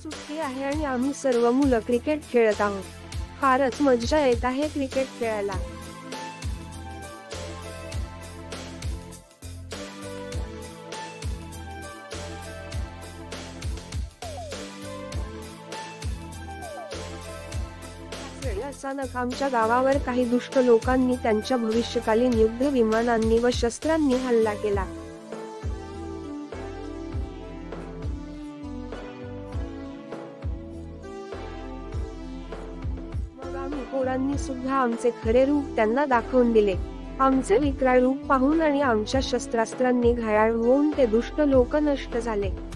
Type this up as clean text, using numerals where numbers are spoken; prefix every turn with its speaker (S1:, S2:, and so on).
S1: सुट्टी आहे आणि आम्ही सर्व मुलं क्रिकेट खेळत आहोत. फारच मजा येत आहे क्रिकेट खेळायला. अचानक आमच्या गावावर काही दुष्ट लोकांनी त्यांच्या भविष्यकालीन युद्ध विमानांनी व शस्त्रांनी हल्ला केला. मग आम्ही पोरांनी सुद्धा आमचे खरे रूप त्यांना दाखवून दिले. आमचे विक्राळ रूप पाहून आणि आमच्या शस्त्रास्त्रांनी घायाळ होऊन ते दुष्ट लोक नष्ट झाले.